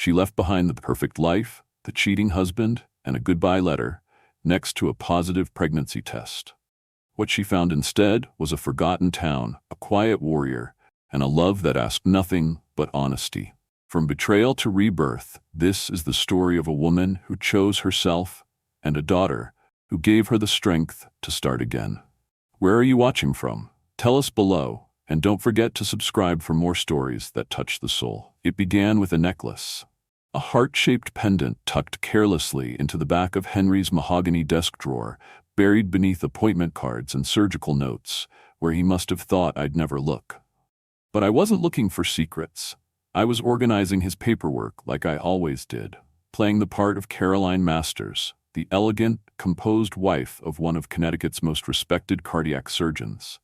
She left behind the perfect life, the cheating husband, and a goodbye letter, next to a positive pregnancy test. What she found instead was a forgotten town, a quiet warrior, and a love that asked nothing but honesty. From betrayal to rebirth, this is the story of a woman who chose herself and a daughter who gave her the strength to start again. Where are you watching from? Tell us below, and don't forget to subscribe for more stories that touch the soul. It began with a necklace. A heart-shaped pendant tucked carelessly into the back of Henry's mahogany desk drawer, buried beneath appointment cards and surgical notes, where he must have thought I'd never look. But I wasn't looking for secrets. I was organizing his paperwork like I always did, playing the part of Caroline Masters, the elegant, composed wife of one of Connecticut's most respected cardiac surgeons.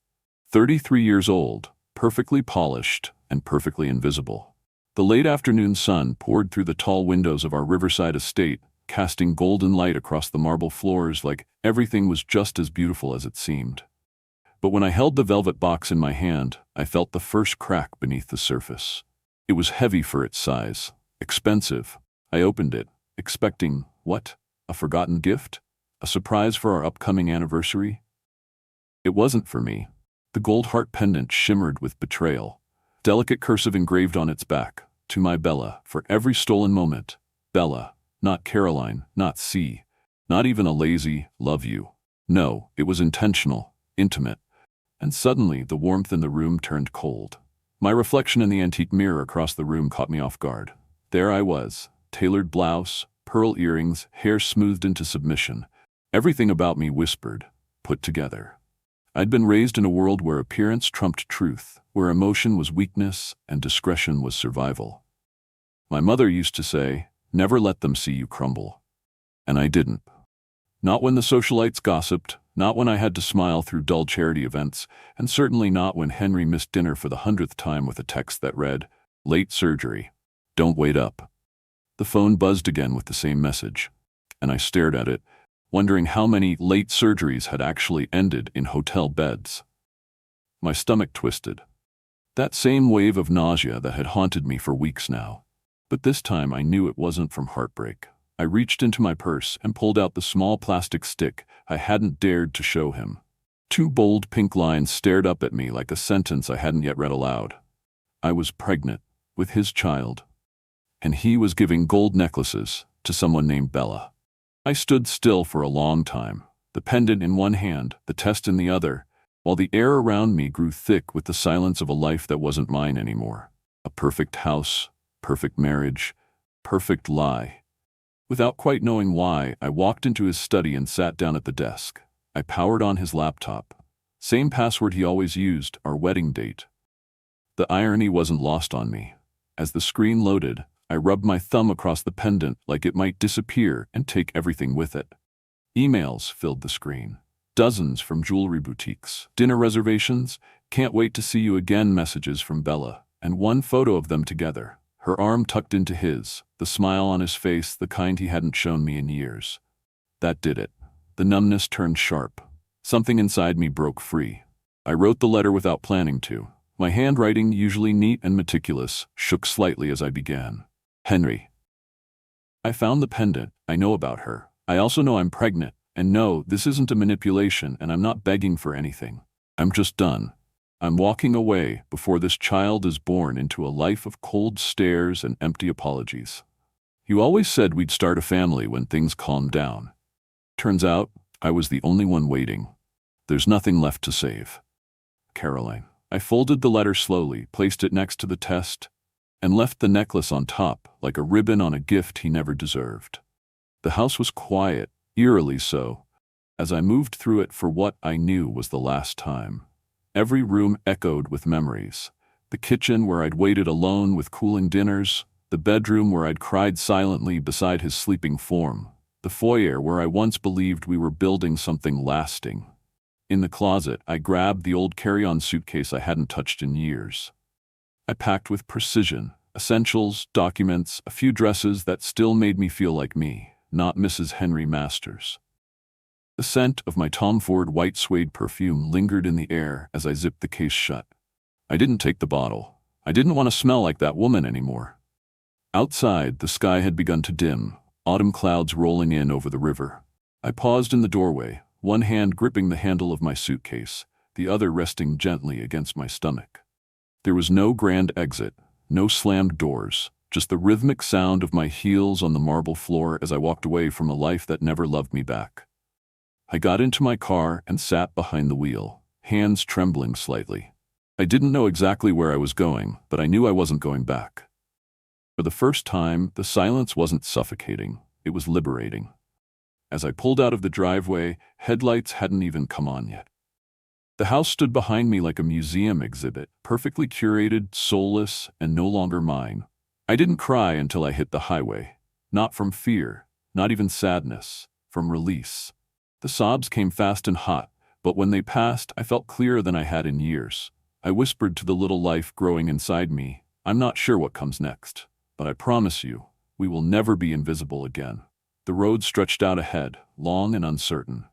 33 years old, perfectly polished, and perfectly invisible. The late afternoon sun poured through the tall windows of our riverside estate, casting golden light across the marble floors like everything was just as beautiful as it seemed. But when I held the velvet box in my hand, I felt the first crack beneath the surface. It was heavy for its size, expensive. I opened it, expecting, what? A forgotten gift? A surprise for our upcoming anniversary? It wasn't for me. The gold heart pendant shimmered with betrayal. Delicate cursive engraved on its back, "To my Bella, for every stolen moment." Bella, not Caroline, not C, not even a lazy, "love you." No, it was intentional, intimate. And suddenly the warmth in the room turned cold. My reflection in the antique mirror across the room caught me off guard. There I was, tailored blouse, pearl earrings, hair smoothed into submission. Everything about me whispered, put together. I'd been raised in a world where appearance trumped truth, where emotion was weakness and discretion was survival. My mother used to say, never let them see you crumble. And I didn't. Not when the socialites gossiped, not when I had to smile through dull charity events, and certainly not when Henry missed dinner for the 100th time with a text that read, "Late surgery. Don't wait up." The phone buzzed again with the same message, and I stared at it, wondering how many late surgeries had actually ended in hotel beds. My stomach twisted. That same wave of nausea that had haunted me for weeks now. But this time I knew it wasn't from heartbreak. I reached into my purse and pulled out the small plastic stick I hadn't dared to show him. 2 bold pink lines stared up at me like a sentence I hadn't yet read aloud. I was pregnant with his child, and he was giving gold necklaces to someone named Bella. I stood still for a long time, the pendant in one hand, the test in the other, while the air around me grew thick with the silence of a life that wasn't mine anymore. A perfect house, perfect marriage, perfect lie. Without quite knowing why, I walked into his study and sat down at the desk. I powered on his laptop. Same password he always used, our wedding date. The irony wasn't lost on me. As the screen loaded, I rubbed my thumb across the pendant like it might disappear and take everything with it. Emails filled the screen. Dozens from jewelry boutiques. Dinner reservations, "Can't wait to see you again" messages from Bella, and one photo of them together. Her arm tucked into his, the smile on his face, the kind he hadn't shown me in years. That did it. The numbness turned sharp. Something inside me broke free. I wrote the letter without planning to. My handwriting, usually neat and meticulous, shook slightly as I began. Henry. I found the pendant. I know about her. I also know I'm pregnant. And no, this isn't a manipulation, and I'm not begging for anything. I'm just done. I'm walking away before this child is born into a life of cold stares and empty apologies. You always said we'd start a family when things calmed down. Turns out, I was the only one waiting. There's nothing left to save. Caroline. I folded the letter slowly, placed it next to the test, and left the necklace on top, like a ribbon on a gift he never deserved. The house was quiet, eerily so, as I moved through it for what I knew was the last time. Every room echoed with memories. The kitchen where I'd waited alone with cooling dinners, the bedroom where I'd cried silently beside his sleeping form, the foyer where I once believed we were building something lasting. In the closet, I grabbed the old carry-on suitcase I hadn't touched in years. I packed with precision, essentials, documents, a few dresses that still made me feel like me, not Mrs. Henry Masters. The scent of my Tom Ford white suede perfume lingered in the air as I zipped the case shut. I didn't take the bottle. I didn't want to smell like that woman anymore. Outside, the sky had begun to dim, autumn clouds rolling in over the river. I paused in the doorway, one hand gripping the handle of my suitcase, the other resting gently against my stomach. There was no grand exit, no slammed doors, just the rhythmic sound of my heels on the marble floor as I walked away from a life that never loved me back. I got into my car and sat behind the wheel, hands trembling slightly. I didn't know exactly where I was going, but I knew I wasn't going back. For the first time, the silence wasn't suffocating, it was liberating. As I pulled out of the driveway, headlights hadn't even come on yet. The house stood behind me like a museum exhibit, perfectly curated, soulless, and no longer mine. I didn't cry until I hit the highway. Not from fear, not even sadness, from release. The sobs came fast and hot, but when they passed, I felt clearer than I had in years. I whispered to the little life growing inside me, "I'm not sure what comes next, but I promise you, we will never be invisible again." The road stretched out ahead, long and uncertain.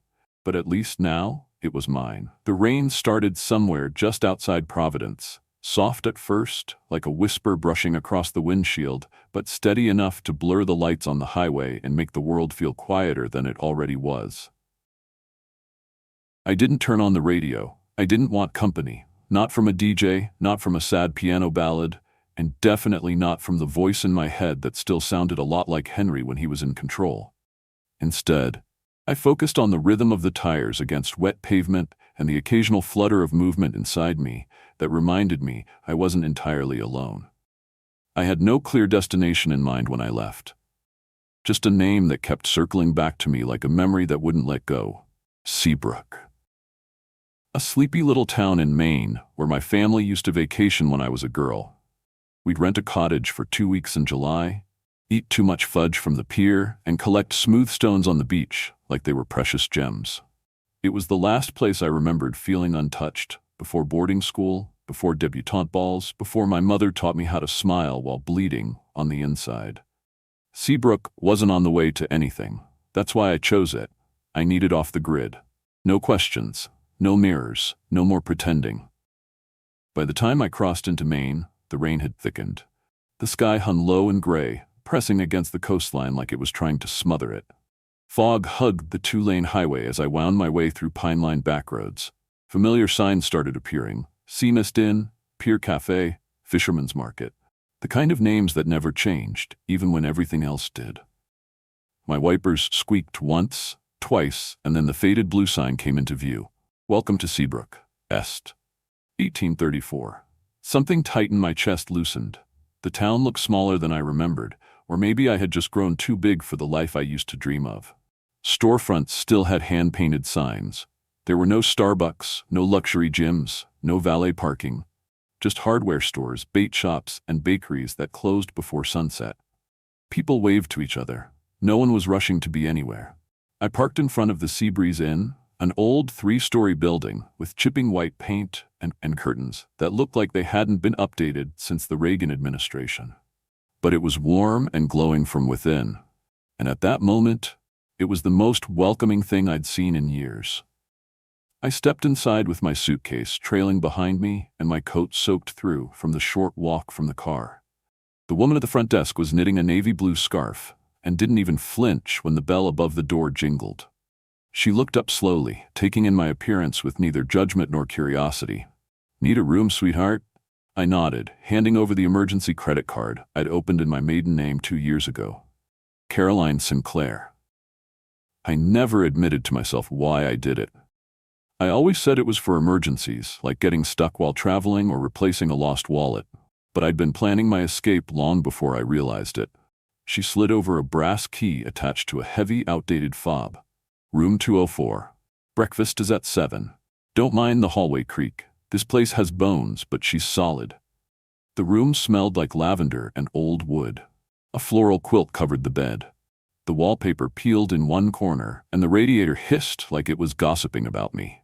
But at least now, it was mine. The rain started somewhere just outside Providence, soft at first, like a whisper brushing across the windshield, but steady enough to blur the lights on the highway and make the world feel quieter than it already was. I didn't turn on the radio. I didn't want company. Not from a DJ, not from a sad piano ballad, and definitely not from the voice in my head that still sounded a lot like Henry when he was in control. Instead, I focused on the rhythm of the tires against wet pavement and the occasional flutter of movement inside me that reminded me I wasn't entirely alone. I had no clear destination in mind when I left. Just a name that kept circling back to me like a memory that wouldn't let go. Seabrook. A sleepy little town in Maine where my family used to vacation when I was a girl. We'd rent a cottage for 2 weeks in July, eat too much fudge from the pier, and collect smooth stones on the beach like they were precious gems. It was the last place I remembered feeling untouched, before boarding school, before debutante balls, before my mother taught me how to smile while bleeding on the inside. Seabrook wasn't on the way to anything. That's why I chose it. I needed off the grid. No questions, no mirrors, no more pretending. By the time I crossed into Maine, the rain had thickened. The sky hung low and gray, pressing against the coastline like it was trying to smother it. Fog hugged the 2-lane highway as I wound my way through pine-lined backroads. Familiar signs started appearing: Sea Mist Inn, Pier Cafe, Fisherman's Market. The kind of names that never changed, even when everything else did. My wipers squeaked once, twice, and then the faded blue sign came into view. "Welcome to Seabrook, Est. 1834. Something tight in my chest loosened. The town looked smaller than I remembered, or maybe I had just grown too big for the life I used to dream of. Storefronts still had hand-painted signs. There were no Starbucks, no luxury gyms, no valet parking. Just hardware stores, bait shops, and bakeries that closed before sunset. People waved to each other. No one was rushing to be anywhere. I parked in front of the Seabreeze Inn, an old 3-story building with chipping white paint and curtains that looked like they hadn't been updated since the Reagan administration. But it was warm and glowing from within, and at that moment, it was the most welcoming thing I'd seen in years. I stepped inside with my suitcase trailing behind me and my coat soaked through from the short walk from the car. The woman at the front desk was knitting a navy blue scarf and didn't even flinch when the bell above the door jingled. She looked up slowly, taking in my appearance with neither judgment nor curiosity. "Need a room, sweetheart?" I nodded, handing over the emergency credit card I'd opened in my maiden name 2 years ago. Caroline Sinclair. I never admitted to myself why I did it. I always said it was for emergencies, like getting stuck while traveling or replacing a lost wallet, but I'd been planning my escape long before I realized it. She slid over a brass key attached to a heavy, outdated fob. "Room 204. Breakfast is at 7. Don't mind the hallway creak. This place has bones, but she's solid." The room smelled like lavender and old wood. A floral quilt covered the bed. The wallpaper peeled in one corner, and the radiator hissed like it was gossiping about me.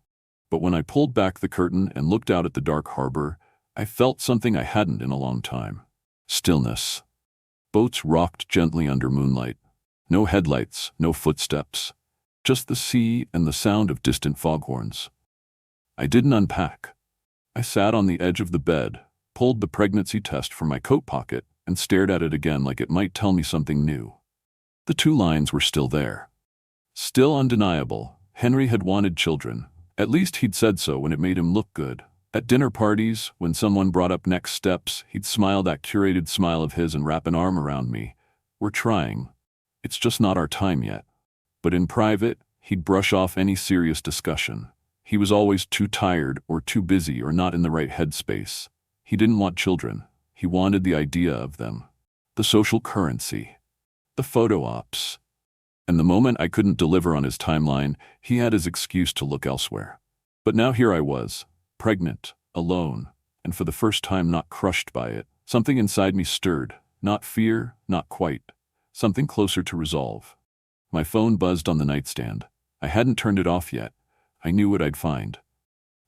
But when I pulled back the curtain and looked out at the dark harbor, I felt something I hadn't in a long time. Stillness. Boats rocked gently under moonlight. No headlights, no footsteps. Just the sea and the sound of distant foghorns. I didn't unpack. I sat on the edge of the bed, pulled the pregnancy test from my coat pocket, and stared at it again like it might tell me something new. The 2 lines were still there. Still undeniable. Henry had wanted children. At least he'd said so when it made him look good. At dinner parties, when someone brought up next steps, he'd smile that curated smile of his and wrap an arm around me. We're trying. It's just not our time yet. But in private, he'd brush off any serious discussion. He was always too tired or too busy or not in the right headspace. He didn't want children. He wanted the idea of them. The social currency. The photo ops. And the moment I couldn't deliver on his timeline, he had his excuse to look elsewhere. But now here I was, pregnant, alone, and for the first time not crushed by it. Something inside me stirred. Not fear, not quite. Something closer to resolve. My phone buzzed on the nightstand. I hadn't turned it off yet. I knew what I'd find.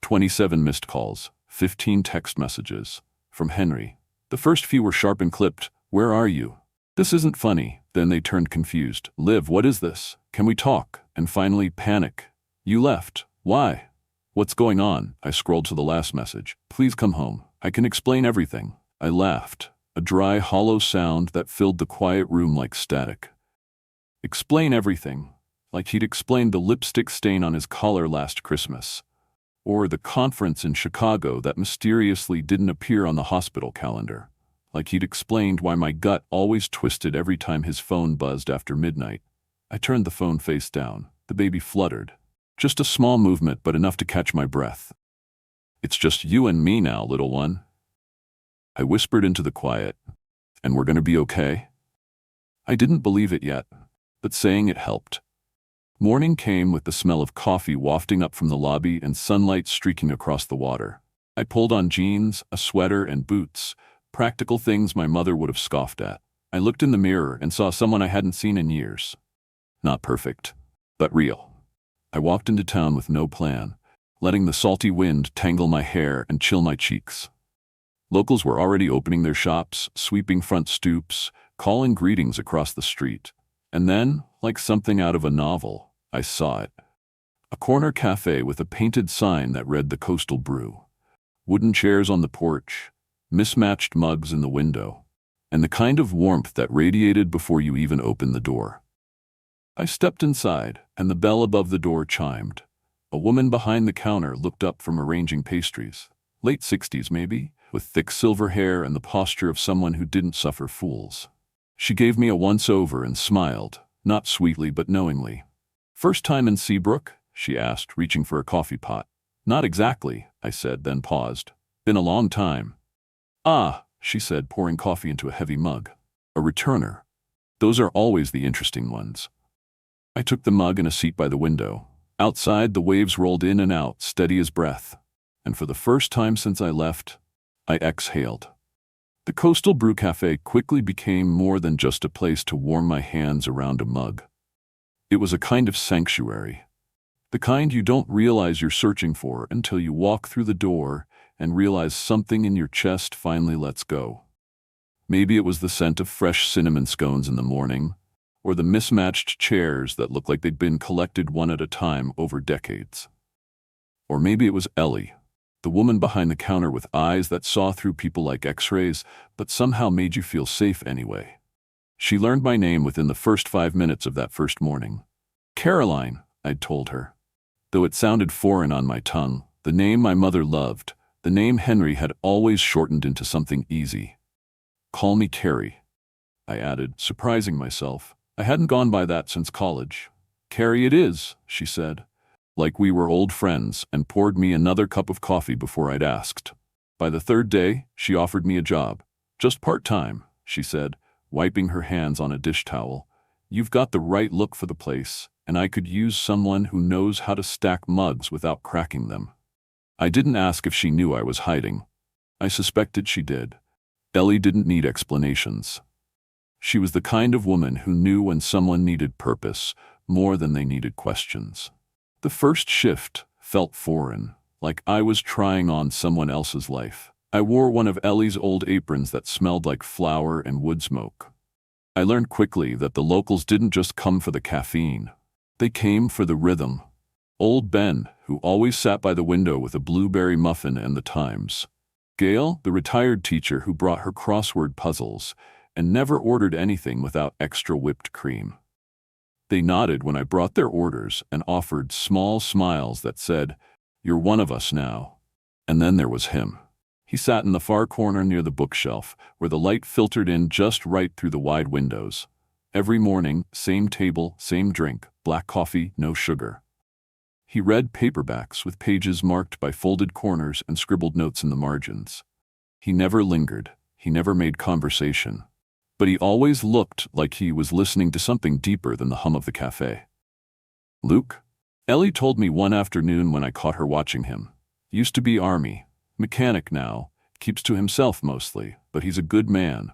27 missed calls, 15 text messages. From Henry. The first few were sharp and clipped. Where are you? This isn't funny. Then they turned confused. Liv, what is this? Can we talk? And finally, panic. You left. Why? What's going on? I scrolled to the last message. Please come home. I can explain everything. I laughed. A dry, hollow sound that filled the quiet room like static. Explain everything. Like he'd explained the lipstick stain on his collar last Christmas. Or the conference in Chicago that mysteriously didn't appear on the hospital calendar. Like he'd explained why my gut always twisted every time his phone buzzed after midnight. I turned the phone face down. The baby fluttered. Just a small movement, but enough to catch my breath. It's just you and me now, little one. I whispered into the quiet. And we're going to be okay? I didn't believe it yet, but saying it helped. Morning came with the smell of coffee wafting up from the lobby and sunlight streaking across the water. I pulled on jeans, a sweater, and boots. Practical things my mother would have scoffed at. I looked in the mirror and saw someone I hadn't seen in years. Not perfect, but real. I walked into town with no plan, letting the salty wind tangle my hair and chill my cheeks. Locals were already opening their shops, sweeping front stoops, calling greetings across the street. And then, like something out of a novel, I saw it. A corner cafe with a painted sign that read the Coastal Brew. Wooden chairs on the porch, mismatched mugs in the window, and the kind of warmth that radiated before you even opened the door. I stepped inside, and the bell above the door chimed. A woman behind the counter looked up from arranging pastries. Late 60s, maybe, with thick silver hair and the posture of someone who didn't suffer fools. She gave me a once-over and smiled, not sweetly but knowingly. First time in Seabrook? She asked, reaching for a coffee pot. Not exactly, I said, then paused. Been a long time. Ah, she said, pouring coffee into a heavy mug. A returner. Those are always the interesting ones. I took the mug and a seat by the window. Outside, the waves rolled in and out, steady as breath. And for the first time since I left, I exhaled. The Coastal Brew Cafe quickly became more than just a place to warm my hands around a mug. It was a kind of sanctuary. The kind you don't realize you're searching for until you walk through the door and realize something in your chest finally lets go. Maybe it was the scent of fresh cinnamon scones in the morning, or the mismatched chairs that looked like they'd been collected one at a time over decades. Or maybe it was Ellie, the woman behind the counter with eyes that saw through people like X-rays, but somehow made you feel safe anyway. She learned my name within the first 5 minutes of that first morning. Caroline, I'd told her. Though it sounded foreign on my tongue, the name my mother loved, the name Henry had always shortened into something easy. Call me Carrie, I added, surprising myself. I hadn't gone by that since college. Carrie it is, she said, like we were old friends, and poured me another cup of coffee before I'd asked. By the third day, she offered me a job. Just part-time, she said, wiping her hands on a dish towel. You've got the right look for the place, and I could use someone who knows how to stack mugs without cracking them. I didn't ask if she knew I was hiding. I suspected she did. Ellie didn't need explanations. She was the kind of woman who knew when someone needed purpose more than they needed questions. The first shift felt foreign, like I was trying on someone else's life. I wore one of Ellie's old aprons that smelled like flour and wood smoke. I learned quickly that the locals didn't just come for the caffeine. They came for the rhythm. Old Ben, who always sat by the window with a blueberry muffin and the Times. Gail, the retired teacher who brought her crossword puzzles and never ordered anything without extra whipped cream. They nodded when I brought their orders and offered small smiles that said, "You're one of us now." And then there was him. He sat in the far corner near the bookshelf, where the light filtered in just right through the wide windows. Every morning, same table, same drink, black coffee, no sugar. He read paperbacks with pages marked by folded corners and scribbled notes in the margins. He never lingered. He never made conversation. But he always looked like he was listening to something deeper than the hum of the cafe. "Luke?" Ellie told me one afternoon when I caught her watching him. "Used to be Army. Mechanic now. Keeps to himself mostly, but he's a good man."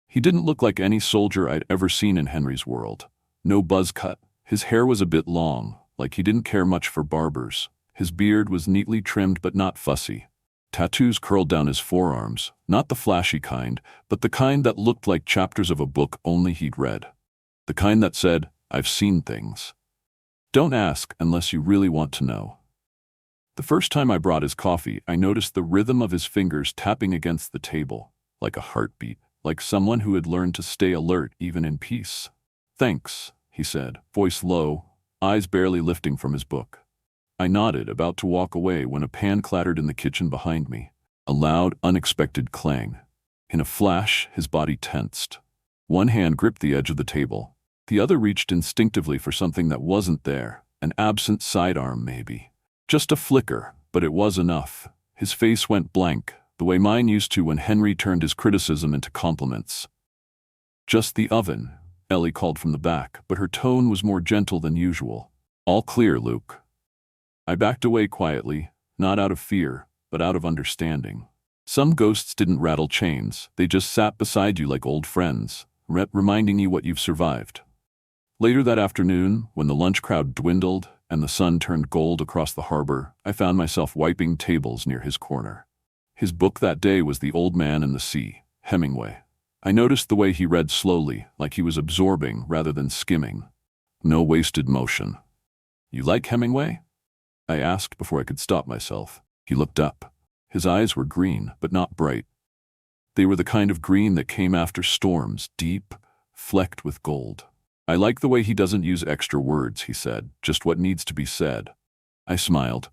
He didn't look like any soldier I'd ever seen in Henry's world. No buzz cut. His hair was a bit long, like he didn't care much for barbers. His beard was neatly trimmed but not fussy. Tattoos curled down his forearms, not the flashy kind, but the kind that looked like chapters of a book only he'd read. The kind that said, "I've seen things." Don't ask unless you really want to know. The first time I brought his coffee, I noticed the rhythm of his fingers tapping against the table, like a heartbeat, like someone who had learned to stay alert even in peace. "Thanks," he said, voice low, eyes barely lifting from his book. I nodded, about to walk away when a pan clattered in the kitchen behind me. A loud, unexpected clang. In a flash, his body tensed. One hand gripped the edge of the table. The other reached instinctively for something that wasn't there, an absent sidearm maybe. Just a flicker, but it was enough. His face went blank, the way mine used to when Henry turned his criticism into compliments. "Just the oven," Ellie called from the back, but her tone was more gentle than usual. "All clear, Luke." I backed away quietly, not out of fear, but out of understanding. Some ghosts didn't rattle chains, they just sat beside you like old friends, reminding you what you've survived. Later that afternoon, when the lunch crowd dwindled and the sun turned gold across the harbor, I found myself wiping tables near his corner. His book that day was The Old Man and the Sea, Hemingway. I noticed the way he read slowly, like he was absorbing rather than skimming. No wasted motion. "You like Hemingway?" I asked before I could stop myself. He looked up. His eyes were green, but not bright. They were the kind of green that came after storms, deep, flecked with gold. "I like the way he doesn't use extra words," he said, "just what needs to be said." I smiled.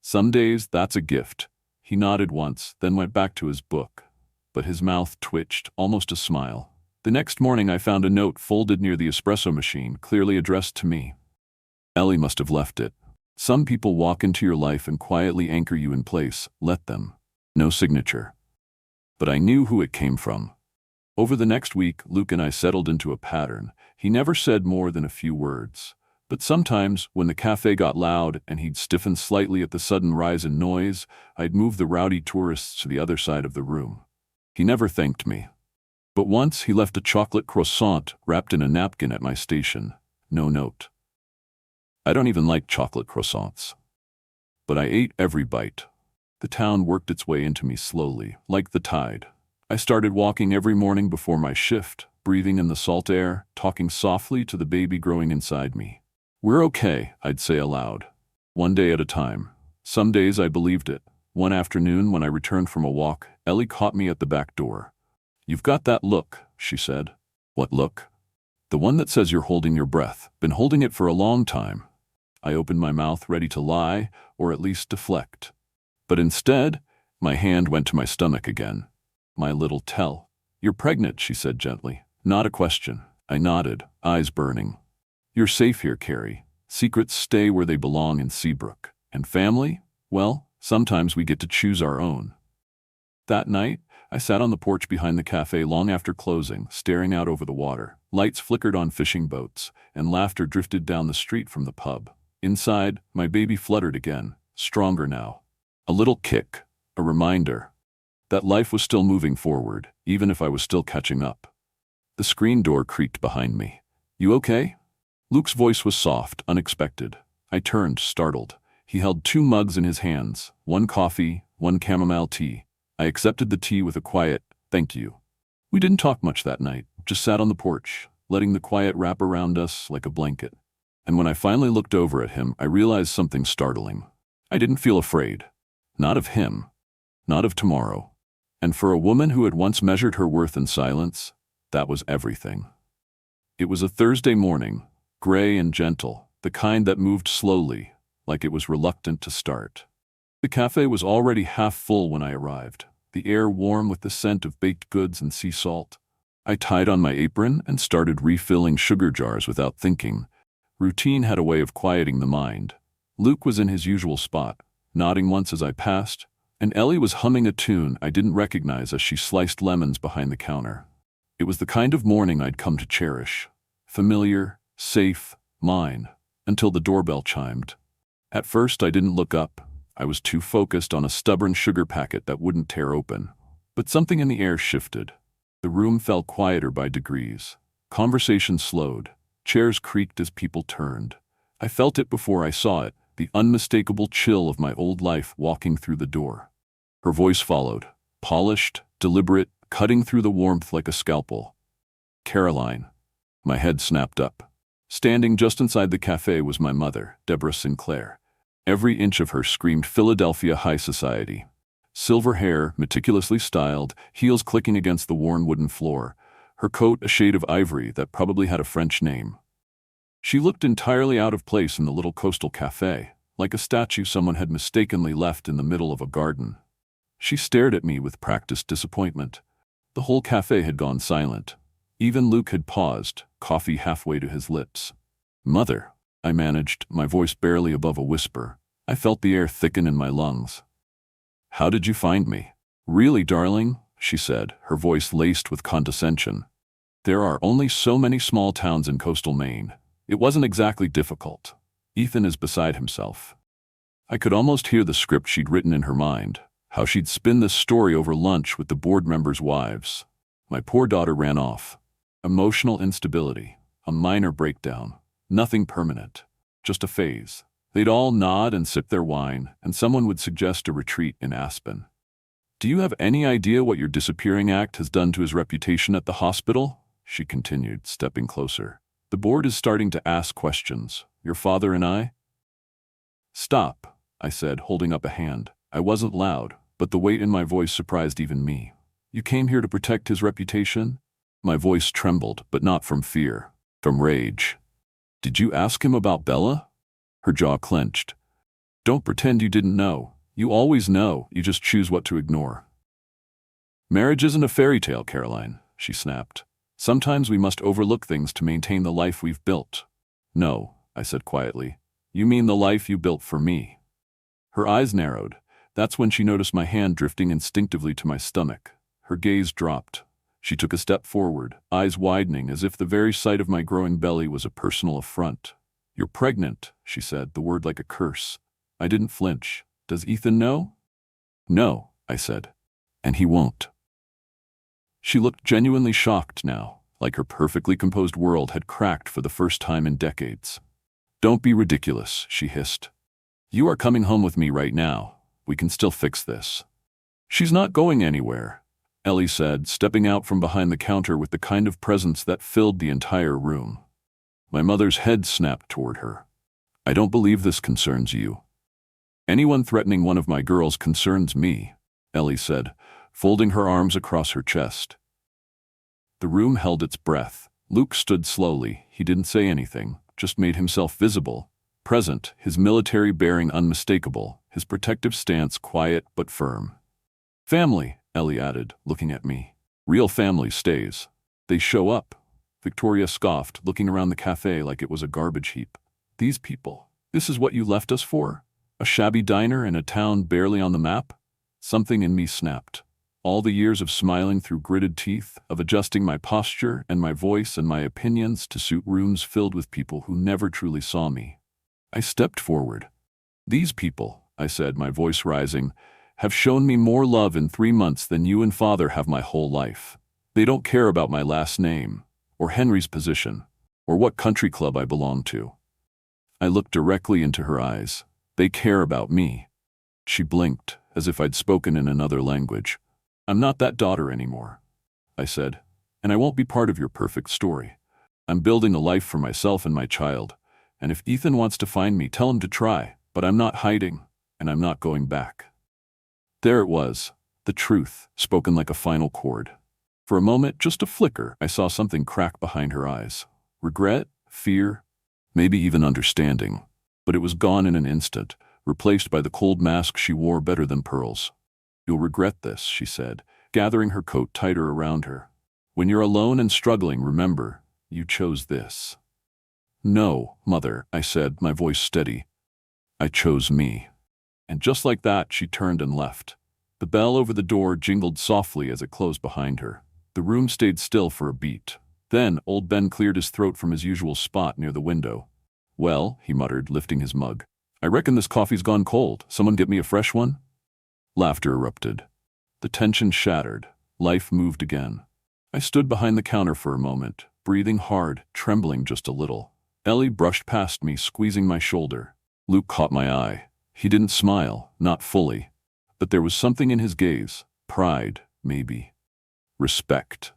"Some days, that's a gift." He nodded once, then went back to his book. But his mouth twitched, almost a smile. The next morning I found a note folded near the espresso machine, clearly addressed to me. Ellie must have left it. "Some people walk into your life and quietly anchor you in place. Let them." No signature. But I knew who it came from. Over the next week, Luke and I settled into a pattern. He never said more than a few words. But sometimes, when the cafe got loud and he'd stiffen slightly at the sudden rise in noise, I'd move the rowdy tourists to the other side of the room. He never thanked me. But once he left a chocolate croissant wrapped in a napkin at my station. No note. I don't even like chocolate croissants. But I ate every bite. The town worked its way into me slowly, like the tide. I started walking every morning before my shift, breathing in the salt air, talking softly to the baby growing inside me. "We're okay," I'd say aloud. One day at a time. Some days I believed it. One afternoon when I returned from a walk, Ellie caught me at the back door. "You've got that look," she said. "What look?" "The one that says you're holding your breath. Been holding it for a long time." I opened my mouth ready to lie, or at least deflect. But instead, my hand went to my stomach again. "My little tell." "You're pregnant," she said gently. Not a question. I nodded, eyes burning. "You're safe here, Carrie. Secrets stay where they belong in Seabrook. And family? Well, sometimes we get to choose our own." That night, I sat on the porch behind the cafe long after closing, staring out over the water. Lights flickered on fishing boats, and laughter drifted down the street from the pub. Inside, my baby fluttered again, stronger now. A little kick, a reminder that life was still moving forward, even if I was still catching up. The screen door creaked behind me. "You okay?" Luke's voice was soft, unexpected. I turned, startled. He held 2 mugs in his hands, one coffee, one chamomile tea. I accepted the tea with a quiet, "Thank you." We didn't talk much that night, just sat on the porch, letting the quiet wrap around us like a blanket. And when I finally looked over at him, I realized something startling. I didn't feel afraid. Not of him. Not of tomorrow. And for a woman who had once measured her worth in silence, that was everything. It was a Thursday morning, gray and gentle, the kind that moved slowly, like it was reluctant to start. The cafe was already half full when I arrived, the air warm with the scent of baked goods and sea salt. I tied on my apron and started refilling sugar jars without thinking. Routine had a way of quieting the mind. Luke was in his usual spot, nodding once as I passed, and Ellie was humming a tune I didn't recognize as she sliced lemons behind the counter. It was the kind of morning I'd come to cherish. Familiar, safe, mine, until the doorbell chimed. At first I didn't look up. I was too focused on a stubborn sugar packet that wouldn't tear open. But something in the air shifted. The room felt quieter by degrees. Conversation slowed. Chairs creaked as people turned. I felt it before I saw it, the unmistakable chill of my old life walking through the door. Her voice followed, polished, deliberate, cutting through the warmth like a scalpel. "Caroline." My head snapped up. Standing just inside the cafe was my mother, Deborah Sinclair. Every inch of her screamed Philadelphia high society. Silver hair, meticulously styled, heels clicking against the worn wooden floor, her coat a shade of ivory that probably had a French name. She looked entirely out of place in the little coastal cafe, like a statue someone had mistakenly left in the middle of a garden. She stared at me with practiced disappointment. The whole cafe had gone silent. Even Luke had paused, coffee halfway to his lips. "Mother," I managed, my voice barely above a whisper. I felt the air thicken in my lungs. "How did you find me?" "Really, darling," she said, her voice laced with condescension. "There are only so many small towns in coastal Maine. It wasn't exactly difficult. Ethan is beside himself." I could almost hear the script she'd written in her mind, how she'd spin this story over lunch with the board members' wives. My poor daughter ran off. Emotional instability, a minor breakdown, nothing permanent, just a phase. They'd all nod and sip their wine, and someone would suggest a retreat in Aspen. "Do you have any idea what your disappearing act has done to his reputation at the hospital?" she continued, stepping closer. "The board is starting to ask questions. Your father and I—" "Stop," I said, holding up a hand. I wasn't loud, but the weight in my voice surprised even me. "You came here to protect his reputation?" My voice trembled, but not from fear, from rage. "Did you ask him about Bella?" Her jaw clenched. "Don't pretend you didn't know. You always know, you just choose what to ignore." "Marriage isn't a fairy tale, Caroline," she snapped. "Sometimes we must overlook things to maintain the life we've built." "No," I said quietly. "You mean the life you built for me." Her eyes narrowed. That's when she noticed my hand drifting instinctively to my stomach. Her gaze dropped. She took a step forward, eyes widening as if the very sight of my growing belly was a personal affront. "You're pregnant," she said, the word like a curse. I didn't flinch. "Does Ethan know?" "No," I said. "And he won't." She looked genuinely shocked now, like her perfectly composed world had cracked for the first time in decades. "Don't be ridiculous," she hissed. "You are coming home with me right now. We can still fix this." "She's not going anywhere," Ellie said, stepping out from behind the counter with the kind of presence that filled the entire room. My mother's head snapped toward her. "I don't believe this concerns you." "Anyone threatening one of my girls concerns me," Ellie said, folding her arms across her chest. The room held its breath. Luke stood slowly. He didn't say anything, just made himself visible, present, his military bearing unmistakable, his protective stance quiet but firm. "Family," Ellie added, looking at me. "Real family stays. They show up." Victoria scoffed, looking around the cafe like it was a garbage heap. "These people, this is what you left us for? A shabby diner in a town barely on the map?" Something in me snapped. All the years of smiling through gritted teeth, of adjusting my posture and my voice and my opinions to suit rooms filled with people who never truly saw me. I stepped forward. "These people," I said, my voice rising, "have shown me more love in 3 months than you and Father have my whole life. They don't care about my last name, or Henry's position, or what country club I belong to." I looked directly into her eyes. "They care about me." She blinked, as if I'd spoken in another language. "I'm not that daughter anymore," I said, "and I won't be part of your perfect story. I'm building a life for myself and my child, and if Ethan wants to find me, tell him to try, but I'm not hiding, and I'm not going back." There it was, The truth, spoken like a final chord. For a moment, just a flicker, I saw something crack behind her eyes. Regret, fear, maybe even understanding. But it was gone in an instant, replaced by the cold mask she wore better than pearls. "You'll regret this," she said, gathering her coat tighter around her. "When you're alone and struggling, remember, you chose this." "No, Mother," I said, my voice steady. "I chose me." And just like that, she turned and left. The bell over the door jingled softly as it closed behind her. The room stayed still for a beat. Then, old Ben cleared his throat from his usual spot near the window. "Well," he muttered, lifting his mug, "I reckon this coffee's gone cold. Someone get me a fresh one?" Laughter erupted. The tension shattered. Life moved again. I stood behind the counter for a moment, breathing hard, trembling just a little. Ellie brushed past me, squeezing my shoulder. Luke caught my eye. He didn't smile, not fully. But there was something in his gaze. Pride, maybe. Respect.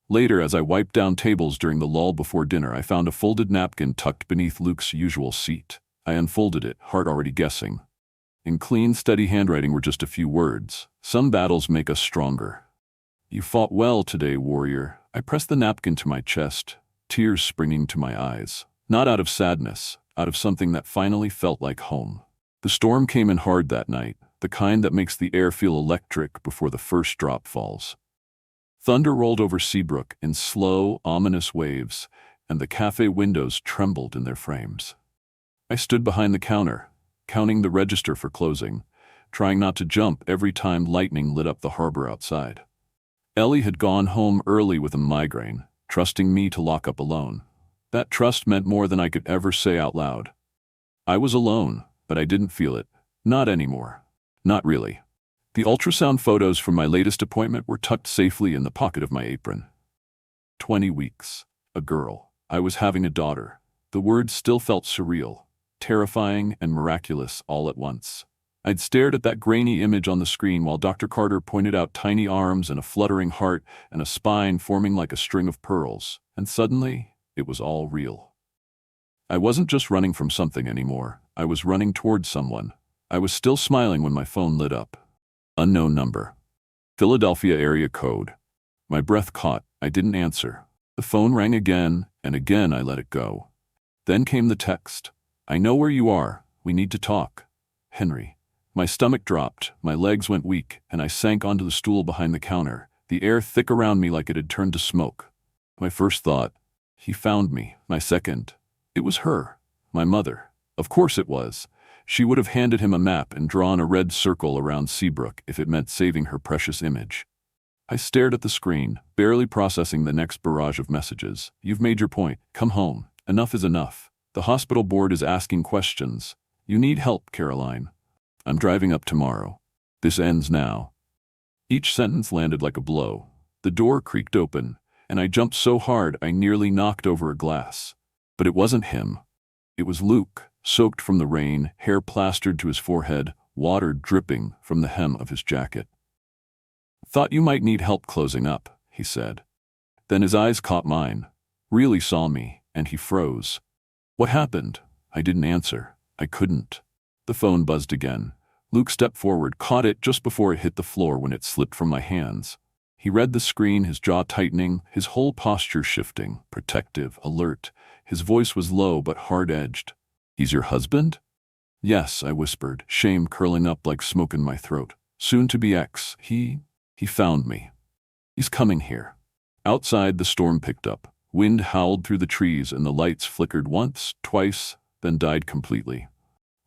Later, as I wiped down tables during the lull before dinner, I found a folded napkin tucked beneath Luke's usual seat. I unfolded it, heart already guessing. In clean, steady handwriting were just a few words. "Some battles make us stronger." "You fought well today, warrior." I pressed the napkin to my chest, tears springing to my eyes. Not out of sadness, out of something that finally felt like home. The storm came in hard that night, the kind that makes the air feel electric before the first drop falls. Thunder rolled over Seabrook in slow, ominous waves, and the cafe windows trembled in their frames. I stood behind the counter, counting the register for closing, trying not to jump every time lightning lit up the harbor outside. Ellie had gone home early with a migraine, trusting me to lock up alone. That trust meant more than I could ever say out loud. I was alone, but I didn't feel it. Not anymore. Not really. The ultrasound photos from my latest appointment were tucked safely in the pocket of my apron. 20 weeks. A girl. I was having a daughter. The words still felt surreal, terrifying and miraculous all at once. I'd stared at that grainy image on the screen while Dr. Carter pointed out tiny arms and a fluttering heart and a spine forming like a string of pearls. And suddenly, it was all real. I wasn't just running from something anymore. I was running toward someone. I was still smiling when my phone lit up. Unknown number. Philadelphia area code. My breath caught. I didn't answer. The phone rang again, and again I let it go. Then came the text. "I know where you are. We need to talk. Henry." My stomach dropped, my legs went weak, and I sank onto the stool behind the counter, the air thick around me like it had turned to smoke. My first thought, he found me. My second, it was her, my mother. Of course it was. She would have handed him a map and drawn a red circle around Seabrook if it meant saving her precious image. I stared at the screen, barely processing the next barrage of messages. "You've made your point. Come home. Enough is enough. The hospital board is asking questions. You need help, Caroline. I'm driving up tomorrow. This ends now." Each sentence landed like a blow. The door creaked open, and I jumped so hard I nearly knocked over a glass. But it wasn't him. It was Luke, soaked from the rain, hair plastered to his forehead, water dripping from the hem of his jacket. "Thought you might need help closing up," he said. Then his eyes caught mine, really saw me, and he froze. "What happened?" I didn't answer. I couldn't. The phone buzzed again. Luke stepped forward, caught it just before it hit the floor when it slipped from my hands. He read the screen, his jaw tightening, his whole posture shifting, protective, alert. His voice was low but hard-edged. "He's your husband?" "Yes," I whispered, shame curling up like smoke in my throat. "Soon-to-be ex. He found me. He's coming here." Outside, the storm picked up. Wind howled through the trees and the lights flickered once, twice, then died completely.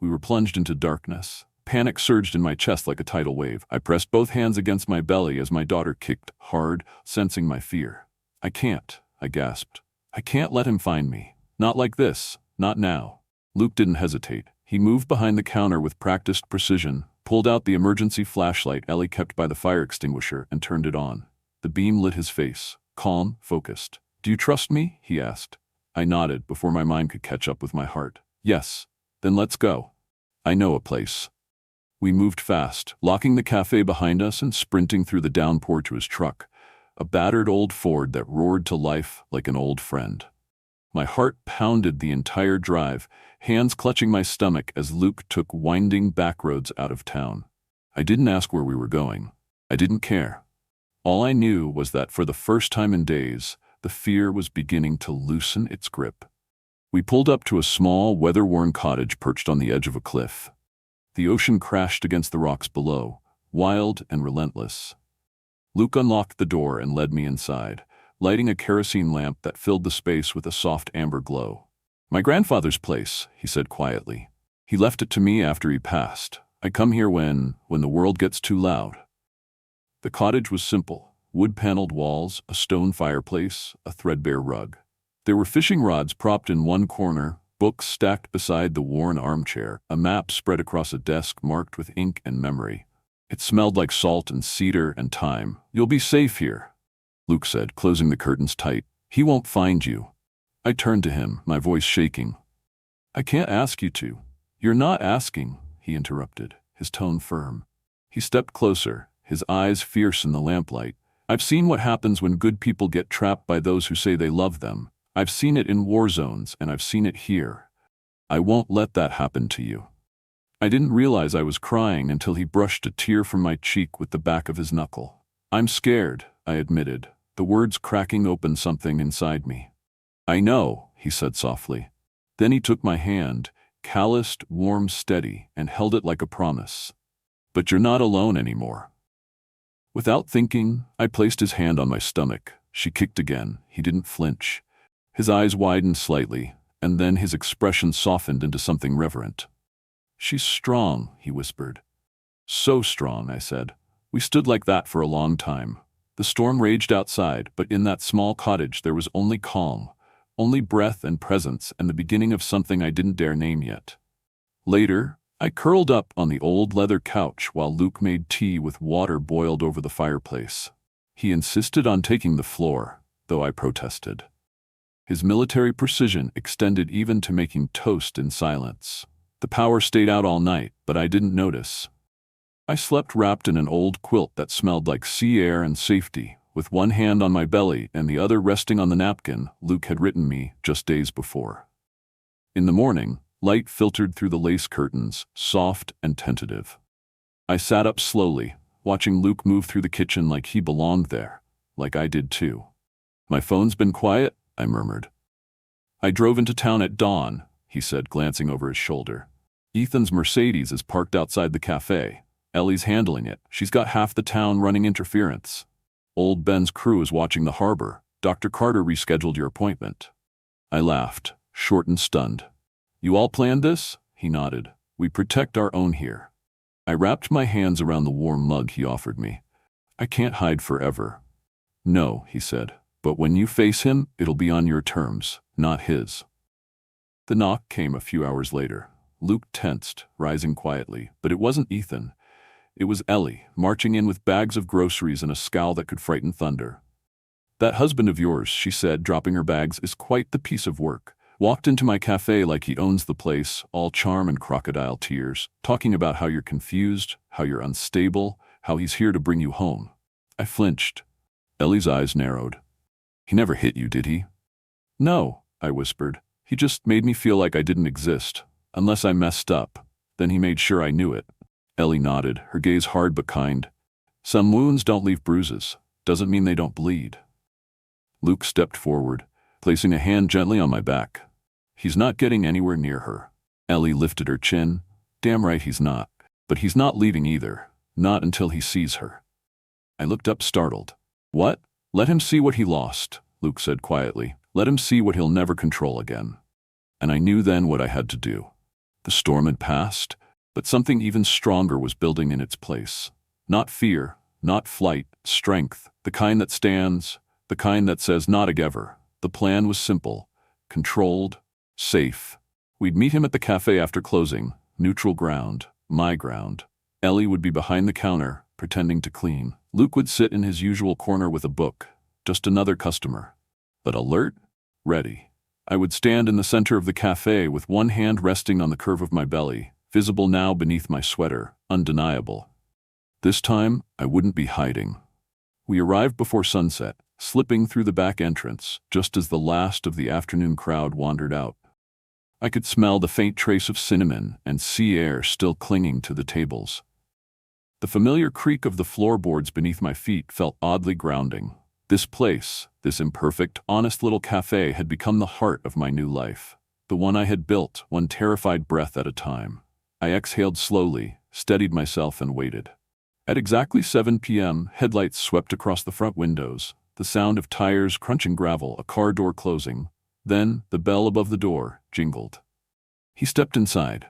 We were plunged into darkness. Panic surged in my chest like a tidal wave. I pressed both hands against my belly as my daughter kicked hard, sensing my fear. "I can't," I gasped. "I can't let him find me. Not like this. Not now." Luke didn't hesitate. He moved behind the counter with practiced precision, pulled out the emergency flashlight Ellie kept by the fire extinguisher, and turned it on. The beam lit his face, calm, focused. "Do you trust me?" he asked. I nodded before my mind could catch up with my heart. "Yes." "Then let's go. I know a place." We moved fast, locking the cafe behind us and sprinting through the downpour to his truck, a battered old Ford that roared to life like an old friend. My heart pounded the entire drive, hands clutching my stomach as Luke took winding back roads out of town. I didn't ask where we were going. I didn't care. All I knew was that for the first time in days, the fear was beginning to loosen its grip. We pulled up to a small, weather-worn cottage perched on the edge of a cliff. The ocean crashed against the rocks below, wild and relentless. Luke unlocked the door and led me inside, lighting a kerosene lamp that filled the space with a soft amber glow. "My grandfather's place," he said quietly. "He left it to me after he passed. I come here when the world gets too loud." The cottage was simple: wood-paneled walls, a stone fireplace, a threadbare rug. There were fishing rods propped in one corner, books stacked beside the worn armchair, a map spread across a desk marked with ink and memory. It smelled like salt and cedar and thyme. "You'll be safe here," Luke said, closing the curtains tight. "He won't find you." I turned to him, my voice shaking. "I can't ask you to." "You're not asking," he interrupted, his tone firm. He stepped closer, his eyes fierce in the lamplight. "I've seen what happens when good people get trapped by those who say they love them. I've seen it in war zones, and I've seen it here. I won't let that happen to you." I didn't realize I was crying until he brushed a tear from my cheek with the back of his knuckle. "I'm scared," I admitted, the words cracking open something inside me. "I know," he said softly. Then he took my hand, calloused, warm, steady, and held it like a promise. "But you're not alone anymore." Without thinking, I placed his hand on my stomach. She kicked again. He didn't flinch. His eyes widened slightly, and then his expression softened into something reverent. "She's strong," he whispered. "So strong," I said. We stood like that for a long time. The storm raged outside, but in that small cottage there was only calm, only breath and presence, and the beginning of something I didn't dare name yet. Later, I curled up on the old leather couch while Luke made tea with water boiled over the fireplace. He insisted on taking the floor, though I protested. His military precision extended even to making toast in silence. The power stayed out all night, but I didn't notice. I slept wrapped in an old quilt that smelled like sea air and safety, with one hand on my belly and the other resting on the napkin Luke had written me just days before. In the morning, light filtered through the lace curtains, soft and tentative. I sat up slowly, watching Luke move through the kitchen like he belonged there, like I did too. "My phone's been quiet," I murmured. "I drove into town at dawn," he said, glancing over his shoulder. "Ethan's Mercedes is parked outside the cafe. Ellie's handling it. She's got half the town running interference. Old Ben's crew is watching the harbor. Dr. Carter rescheduled your appointment." I laughed, short and stunned. "You all planned this?" He nodded. "We protect our own here." I wrapped my hands around the warm mug he offered me. "I can't hide forever." "No," he said, "but when you face him, it'll be on your terms, not his." The knock came a few hours later. Luke tensed, rising quietly, but it wasn't Ethan. It was Ellie, marching in with bags of groceries and a scowl that could frighten thunder. "That husband of yours," she said, dropping her bags, "is quite the piece of work. Walked into my cafe like he owns the place, all charm and crocodile tears, talking about how you're confused, how you're unstable, how he's here to bring you home." I flinched. Ellie's eyes narrowed. "He never hit you, did he?" "No," I whispered. "He just made me feel like I didn't exist, unless I messed up. Then he made sure I knew it." Ellie nodded, her gaze hard but kind. "Some wounds don't leave bruises. Doesn't mean they don't bleed." Luke stepped forward, placing a hand gently on my back. "He's not getting anywhere near her." Ellie lifted her chin. "Damn right he's not. But he's not leaving either. Not until he sees her." I looked up startled. "What?" "Let him see what he lost," Luke said quietly. "Let him see what he'll never control again." And I knew then what I had to do. The storm had passed, but something even stronger was building in its place. Not fear, not flight, strength, the kind that stands, the kind that says not again. The plan was simple, controlled, safe. We'd meet him at the cafe after closing, neutral ground, my ground. Ellie would be behind the counter, pretending to clean. Luke would sit in his usual corner with a book, just another customer. But alert, ready. I would stand in the center of the cafe with one hand resting on the curve of my belly, visible now beneath my sweater, undeniable. This time, I wouldn't be hiding. We arrived before sunset, slipping through the back entrance, just as the last of the afternoon crowd wandered out. I could smell the faint trace of cinnamon and sea air still clinging to the tables. The familiar creak of the floorboards beneath my feet felt oddly grounding. This place, this imperfect, honest little cafe had become the heart of my new life. The one I had built, one terrified breath at a time. I exhaled slowly, steadied myself, and waited. At exactly 7 p.m., headlights swept across the front windows, the sound of tires crunching gravel, a car door closing. Then, the bell above the door jingled. He stepped inside.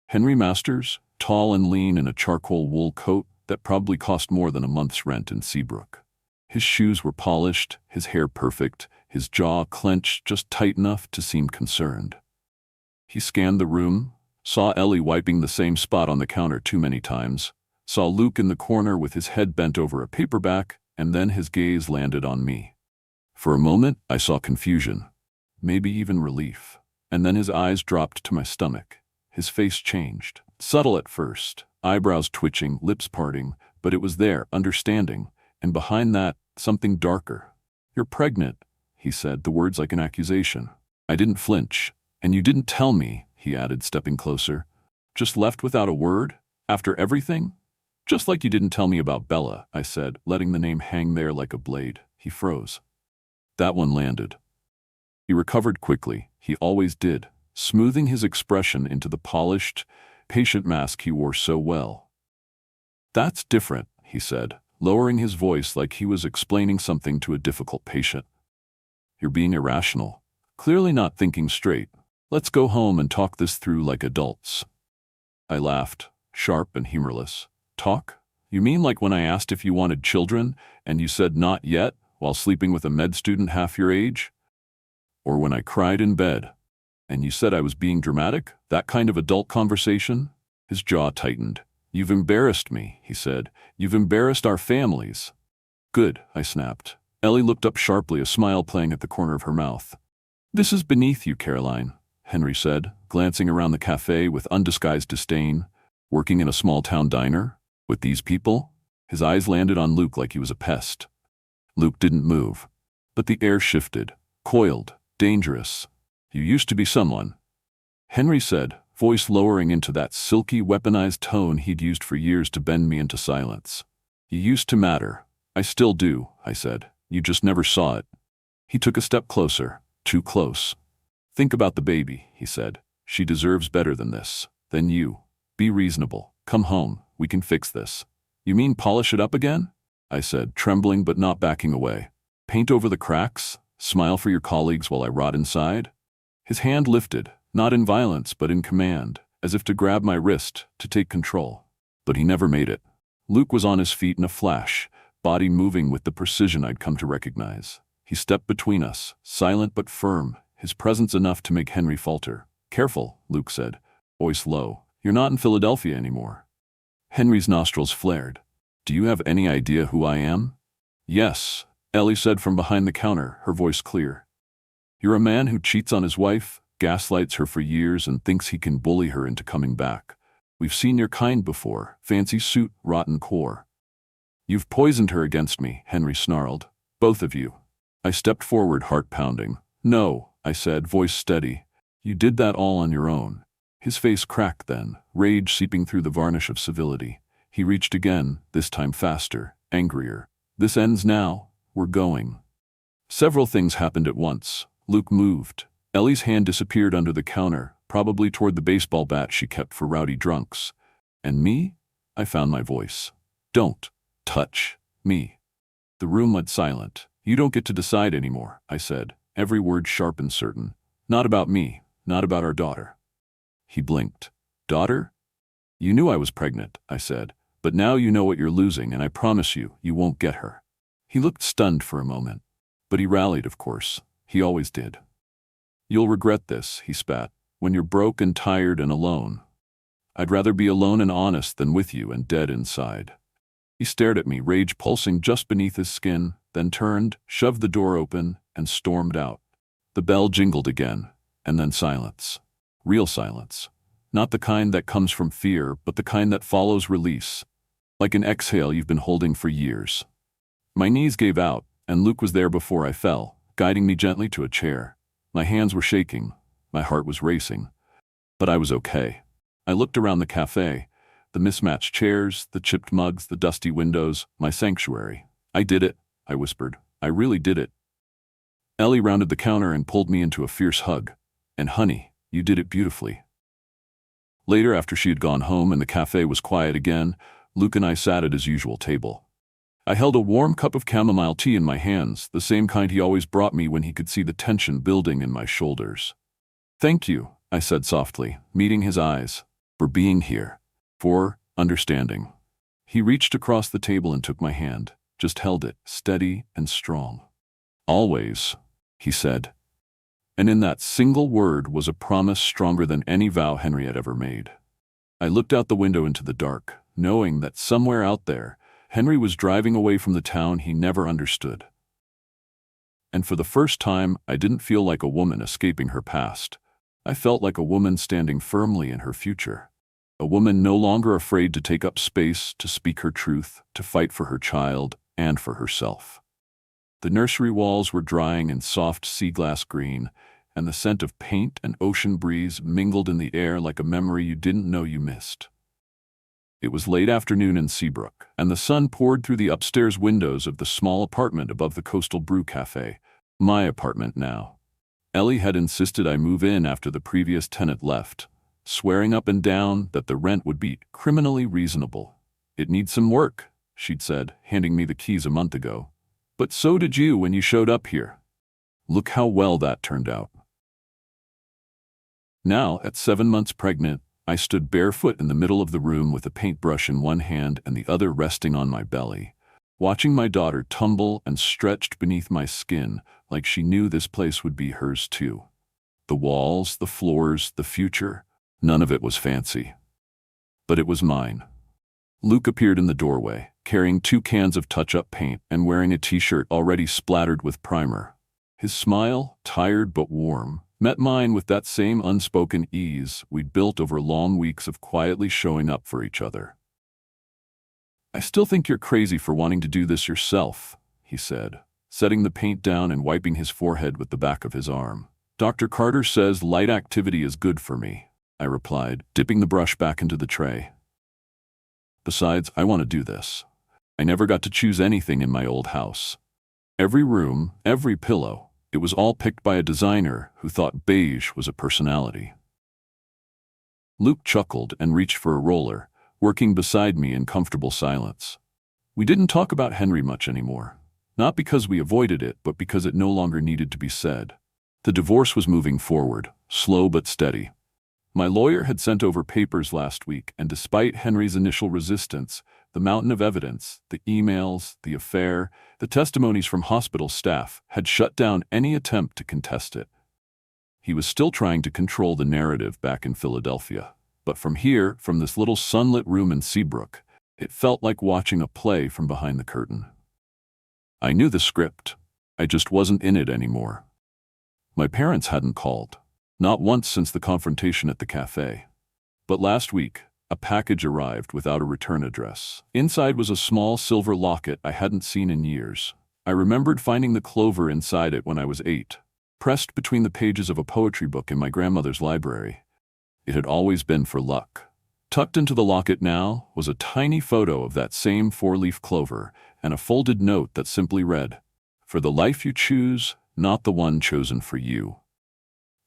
Henry Masters, tall and lean in a charcoal wool coat that probably cost more than a month's rent in Seabrook. His shoes were polished, his hair perfect, his jaw clenched just tight enough to seem concerned. He scanned the room, saw Ellie wiping the same spot on the counter too many times, saw Luke in the corner with his head bent over a paperback, and then his gaze landed on me. For a moment, I saw confusion, maybe even relief, and then his eyes dropped to my stomach. His face changed. Subtle at first, eyebrows twitching, lips parting, but it was there, understanding, and behind that, something darker. "You're pregnant," he said, the words like an accusation. I didn't flinch. "And you didn't tell me," he added, stepping closer. "Just left without a word? After everything?" "Just like you didn't tell me about Bella," I said, letting the name hang there like a blade. He froze. That one landed. He recovered quickly. He always did, smoothing his expression into the polished, patient mask he wore so well. "That's different," he said, lowering his voice like he was explaining something to a difficult patient. "You're being irrational, clearly not thinking straight. Let's go home and talk this through like adults." I laughed, sharp and humorless. "Talk? You mean like when I asked if you wanted children, and you said not yet, while sleeping with a med student half your age? Or when I cried in bed, and you said I was being dramatic? That kind of adult conversation?" His jaw tightened. "You've embarrassed me," he said. "You've embarrassed our families." "Good," I snapped. Ellie looked up sharply, a smile playing at the corner of her mouth. "This is beneath you, Caroline," Henry said, glancing around the cafe with undisguised disdain. "Working in a small-town diner? With these people?" His eyes landed on Luke like he was a pest. Luke didn't move. But the air shifted, coiled, dangerous. "You used to be someone," Henry said, voice lowering into that silky, weaponized tone he'd used for years to bend me into silence. "You used to matter." "I still do," I said. "You just never saw it." He took a step closer, too close. "Think about the baby," he said. "She deserves better than this, than you. Be reasonable. Come home. We can fix this." "You mean polish it up again?" I said, trembling but not backing away. "Paint over the cracks? Smile for your colleagues while I rot inside?" His hand lifted, not in violence but in command, as if to grab my wrist, to take control. But he never made it. Luke was on his feet in a flash, body moving with the precision I'd come to recognize. He stepped between us, silent but firm, his presence enough to make Henry falter. "Careful," Luke said, voice low. "You're not in Philadelphia anymore." Henry's nostrils flared. "Do you have any idea who I am?" "Yes," Ellie said from behind the counter, her voice clear. "You're a man who cheats on his wife, gaslights her for years, and thinks he can bully her into coming back. We've seen your kind before, fancy suit, rotten core." "You've poisoned her against me," Henry snarled. "Both of you." I stepped forward, heart pounding. "No," I said, voice steady. "You did that all on your own." His face cracked then, rage seeping through the varnish of civility. He reached again, this time faster, angrier. "This ends now. We're going." Several things happened at once. Luke moved. Ellie's hand disappeared under the counter, probably toward the baseball bat she kept for rowdy drunks. And me? I found my voice. "Don't touch me." The room went silent. "You don't get to decide anymore," I said, every word sharp and certain. "Not about me, not about our daughter." He blinked. "Daughter? You knew I was pregnant," I said, "but now you know what you're losing, and I promise you, you won't get her." He looked stunned for a moment, but he rallied, of course. He always did. "You'll regret this," he spat, "when you're broke and tired and alone. I'd rather be alone and honest than with you and dead inside." He stared at me, rage pulsing just beneath his skin, then turned, shoved the door open, and stormed out. The bell jingled again, and then silence. Real silence. Not the kind that comes from fear, but the kind that follows release. Like an exhale you've been holding for years. My knees gave out, and Luke was there before I fell, guiding me gently to a chair. My hands were shaking. My heart was racing. But I was okay. I looked around the cafe. The mismatched chairs, the chipped mugs, the dusty windows, my sanctuary. I did it, I whispered. I really did it. Ellie rounded the counter and pulled me into a fierce hug. And honey, you did it beautifully. Later, after she had gone home and the cafe was quiet again, Luke and I sat at his usual table. I held a warm cup of chamomile tea in my hands, the same kind he always brought me when he could see the tension building in my shoulders. Thank you, I said softly, meeting his eyes, for being here, for understanding. He reached across the table and took my hand, just held it, steady and strong. Always, he said. And in that single word was a promise stronger than any vow Henry had ever made. I looked out the window into the dark, knowing that somewhere out there, Henry was driving away from the town he never understood. And for the first time, I didn't feel like a woman escaping her past. I felt like a woman standing firmly in her future. A woman no longer afraid to take up space, to speak her truth, to fight for her child and for herself. The nursery walls were drying in soft sea glass green, and the scent of paint and ocean breeze mingled in the air like a memory you didn't know you missed. It was late afternoon in Seabrook, and the sun poured through the upstairs windows of the small apartment above the Coastal Brew Cafe, my apartment now. Ellie had insisted I move in after the previous tenant left, swearing up and down that the rent would be criminally reasonable. It needs some work, she'd said, handing me the keys a month ago. But so did you when you showed up here. Look how well that turned out. Now, at 7 months pregnant, I stood barefoot in the middle of the room with a paintbrush in one hand and the other resting on my belly, watching my daughter tumble and stretched beneath my skin like she knew this place would be hers too. The walls, the floors, the future, none of it was fancy. But it was mine. Luke appeared in the doorway, carrying 2 cans of touch-up paint and wearing a t-shirt already splattered with primer. His smile, tired but warm, met mine with that same unspoken ease we'd built over long weeks of quietly showing up for each other. I still think you're crazy for wanting to do this yourself, he said, setting the paint down and wiping his forehead with the back of his arm. Dr. Carter says light activity is good for me, I replied, dipping the brush back into the tray. Besides, I want to do this. I never got to choose anything in my old house. Every room, every pillow, it was all picked by a designer who thought beige was a personality. Luke chuckled and reached for a roller, working beside me in comfortable silence. We didn't talk about Henry much anymore. Not because we avoided it, but because it no longer needed to be said. The divorce was moving forward, slow but steady. My lawyer had sent over papers last week, and despite Henry's initial resistance, the mountain of evidence, the emails, the affair, the testimonies from hospital staff had shut down any attempt to contest it. He was still trying to control the narrative back in Philadelphia. But from here, from this little sunlit room in Seabrook, it felt like watching a play from behind the curtain. I knew the script. I just wasn't in it anymore. My parents hadn't called. Not once since the confrontation at the cafe. But last week, a package arrived without a return address. Inside was a small silver locket I hadn't seen in years. I remembered finding the clover inside it when I was 8, pressed between the pages of a poetry book in my grandmother's library. It had always been for luck. Tucked into the locket now was a tiny photo of that same 4-leaf clover and a folded note that simply read, "For the life you choose, not the one chosen for you."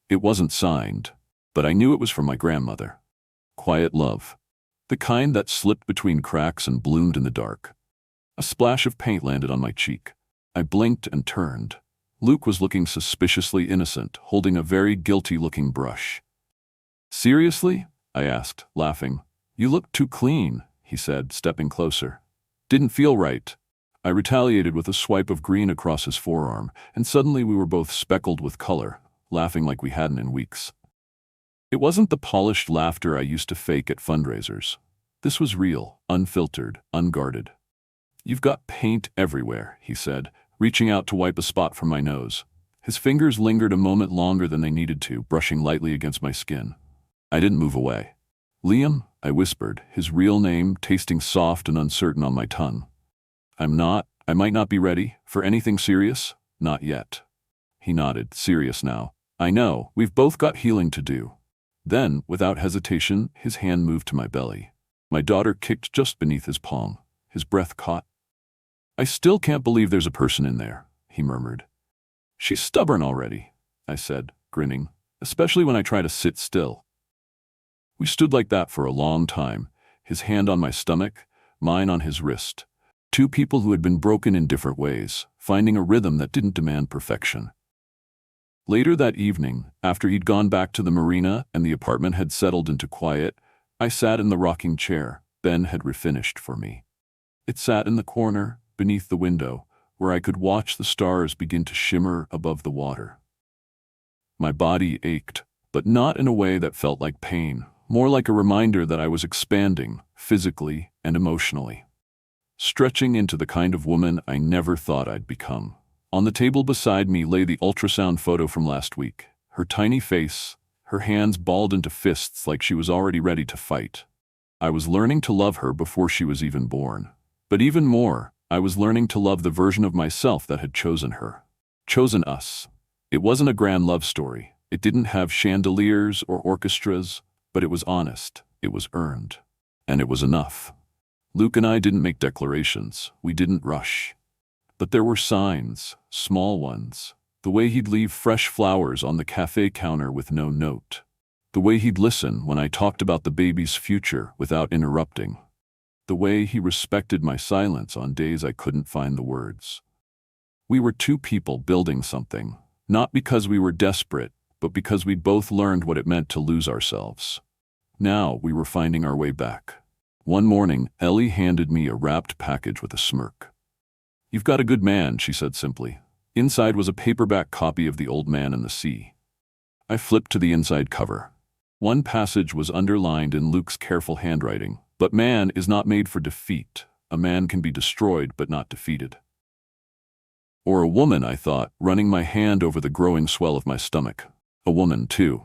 It wasn't signed, but I knew it was from my grandmother. Quiet love. The kind that slipped between cracks and bloomed in the dark. A splash of paint landed on my cheek. I blinked and turned. Luke was looking suspiciously innocent, holding a very guilty-looking brush. "Seriously?" I asked, laughing. "You look too clean," he said, stepping closer. "Didn't feel right." I retaliated with a swipe of green across his forearm, and suddenly we were both speckled with color, laughing like we hadn't in weeks. It wasn't the polished laughter I used to fake at fundraisers. This was real, unfiltered, unguarded. "You've got paint everywhere," he said, reaching out to wipe a spot from my nose. His fingers lingered a moment longer than they needed to, brushing lightly against my skin. I didn't move away. "Liam," I whispered, his real name tasting soft and uncertain on my tongue. I might not be ready for anything serious, not yet." He nodded, serious now. "I know, we've both got healing to do." Then, without hesitation, his hand moved to my belly. My daughter kicked just beneath his palm. His breath caught. "I still can't believe there's a person in there," he murmured. "She's stubborn already," I said, grinning, "especially when I try to sit still." We stood like that for a long time, his hand on my stomach, mine on his wrist. Two people who had been broken in different ways, finding a rhythm that didn't demand perfection. Later that evening, after he'd gone back to the marina and the apartment had settled into quiet, I sat in the rocking chair Ben had refinished for me. It sat in the corner, beneath the window, where I could watch the stars begin to shimmer above the water. My body ached, but not in a way that felt like pain, more like a reminder that I was expanding, physically and emotionally. Stretching into the kind of woman I never thought I'd become. On the table beside me lay the ultrasound photo from last week, her tiny face, her hands balled into fists like she was already ready to fight. I was learning to love her before she was even born. But even more, I was learning to love the version of myself that had chosen her. Chosen us. It wasn't a grand love story. It didn't have chandeliers or orchestras, but it was honest, it was earned. And it was enough. Luke and I didn't make declarations. We didn't rush. But there were signs, small ones. The way he'd leave fresh flowers on the cafe counter with no note. The way he'd listen when I talked about the baby's future without interrupting. The way he respected my silence on days I couldn't find the words. We were two people building something, not because we were desperate, but because we'd both learned what it meant to lose ourselves. Now we were finding our way back. One morning, Ellie handed me a wrapped package with a smirk. "You've got a good man," she said simply. Inside was a paperback copy of The Old Man and the Sea. I flipped to the inside cover. One passage was underlined in Luke's careful handwriting. "But man is not made for defeat. A man can be destroyed but not defeated." Or a woman, I thought, running my hand over the growing swell of my stomach. A woman, too.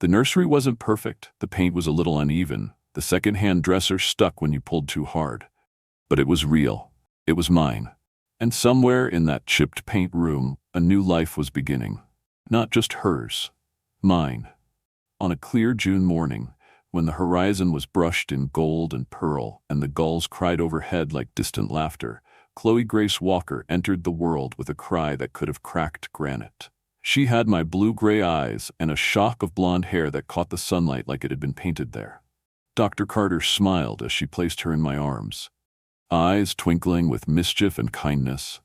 The nursery wasn't perfect, the paint was a little uneven, the second-hand dresser stuck when you pulled too hard. But it was real. It was mine. And somewhere in that chipped paint room, a new life was beginning. Not just hers. Mine. On a clear June morning, when the horizon was brushed in gold and pearl and the gulls cried overhead like distant laughter, Chloe Grace Walker entered the world with a cry that could have cracked granite. She had my blue-gray eyes and a shock of blonde hair that caught the sunlight like it had been painted there. Dr. Carter smiled as she placed her in my arms, eyes twinkling with mischief and kindness.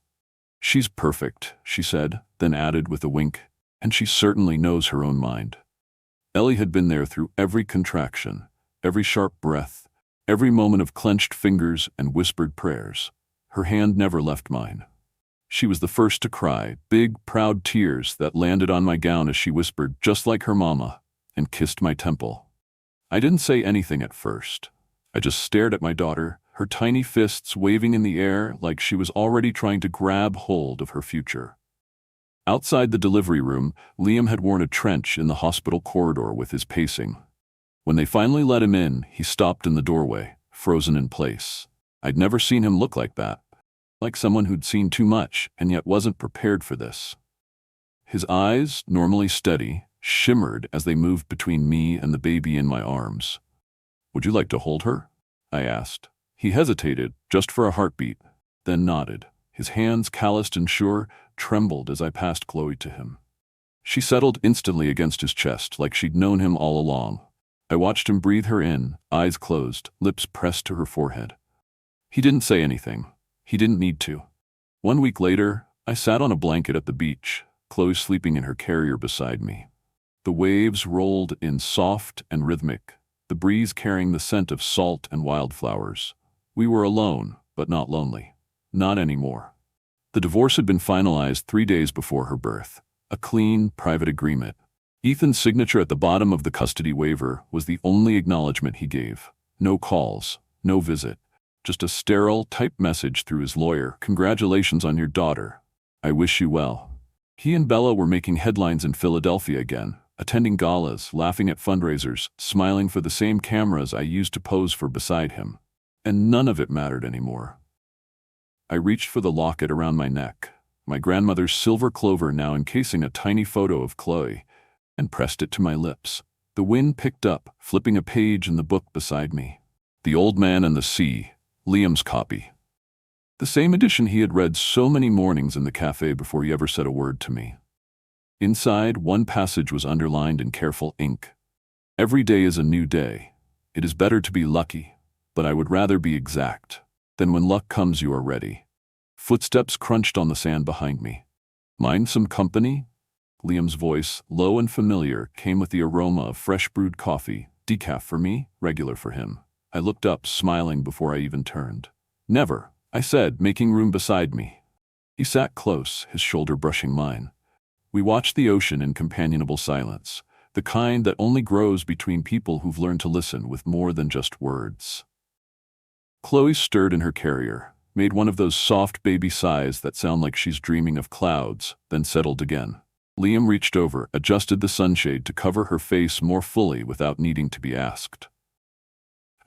"She's perfect," she said, then added with a wink, "and she certainly knows her own mind." Ellie had been there through every contraction, every sharp breath, every moment of clenched fingers and whispered prayers. Her hand never left mine. She was the first to cry, big, proud tears that landed on my gown as she whispered, just like her mama, and kissed my temple. I didn't say anything at first. I just stared at my daughter, her tiny fists waving in the air like she was already trying to grab hold of her future. Outside the delivery room, Liam had worn a trench in the hospital corridor with his pacing. When they finally let him in, he stopped in the doorway, frozen in place. I'd never seen him look like that. Like someone who'd seen too much and yet wasn't prepared for this. His eyes, normally steady, shimmered as they moved between me and the baby in my arms. "Would you like to hold her?" I asked. He hesitated, just for a heartbeat, then nodded. His hands, calloused and sure, trembled as I passed Chloe to him. She settled instantly against his chest, like she'd known him all along. I watched him breathe her in, eyes closed, lips pressed to her forehead. He didn't say anything. He didn't need to. 1 week later, I sat on a blanket at the beach, Chloe sleeping in her carrier beside me. The waves rolled in soft and rhythmic, the breeze carrying the scent of salt and wildflowers. We were alone, but not lonely. Not anymore. The divorce had been finalized 3 days before her birth. A clean, private agreement. Ethan's signature at the bottom of the custody waiver was the only acknowledgement he gave. No calls, no visit. Just a sterile, typed message through his lawyer. "Congratulations on your daughter. I wish you well." He and Bella were making headlines in Philadelphia again, attending galas, laughing at fundraisers, smiling for the same cameras I used to pose for beside him. And none of it mattered anymore. I reached for the locket around my neck, my grandmother's silver clover now encasing a tiny photo of Chloe, and pressed it to my lips. The wind picked up, flipping a page in the book beside me. The Old Man and the Sea, Liam's copy. The same edition he had read so many mornings in the cafe before he ever said a word to me. Inside, one passage was underlined in careful ink. Every day is a new day. It is better to be lucky, but I would rather be exact. Then when luck comes, you are ready. Footsteps crunched on the sand behind me. Mind some company? Liam's voice, low and familiar, came with the aroma of fresh brewed coffee. Decaf for me, regular for him. I looked up, smiling before I even turned. Never, I said, making room beside me. He sat close, his shoulder brushing mine. We watched the ocean in companionable silence, the kind that only grows between people who've learned to listen with more than just words. Chloe stirred in her carrier, made one of those soft baby sighs that sound like she's dreaming of clouds, then settled again. Liam reached over, adjusted the sunshade to cover her face more fully without needing to be asked.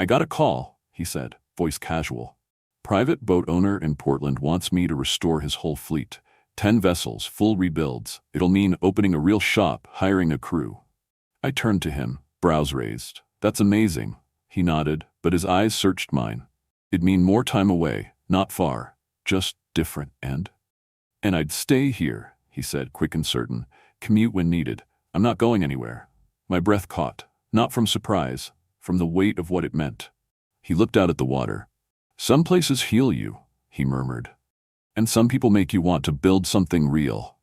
I got a call, he said, voice casual. Private boat owner in Portland wants me to restore his whole fleet. 10 vessels, full rebuilds. It'll mean opening a real shop, hiring a crew. I turned to him, brows raised. That's amazing. He nodded, but his eyes searched mine. It'd mean more time away, not far, just different and I'd stay here, he said, quick and certain. Commute when needed. I'm not going anywhere. My breath caught, not from surprise, from the weight of what it meant. He looked out at the water. Some places heal you, he murmured. And some people make you want to build something real.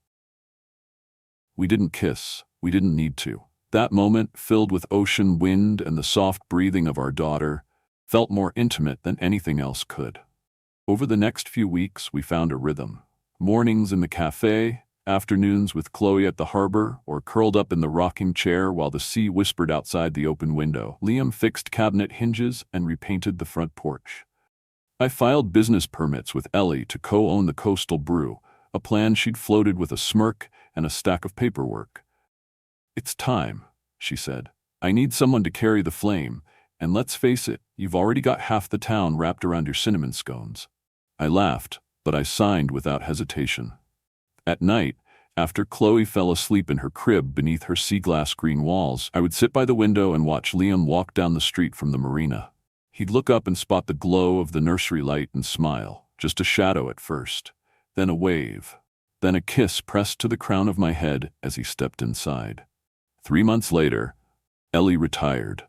We didn't kiss. We didn't need to. That moment, filled with ocean wind and the soft breathing of our daughter, felt more intimate than anything else could. Over the next few weeks, we found a rhythm. Mornings in the cafe, afternoons with Chloe at the harbor, or curled up in the rocking chair while the sea whispered outside the open window. Liam fixed cabinet hinges and repainted the front porch. I filed business permits with Ellie to co-own the Coastal Brew, a plan she'd floated with a smirk and a stack of paperwork. It's time, she said. I need someone to carry the flame, and let's face it, you've already got half the town wrapped around your cinnamon scones. I laughed, but I signed without hesitation. At night, after Chloe fell asleep in her crib beneath her sea glass green walls, I would sit by the window and watch Liam walk down the street from the marina. He'd look up and spot the glow of the nursery light and smile, just a shadow at first, then a wave, then a kiss pressed to the crown of my head as he stepped inside. 3 months later, Ellie retired.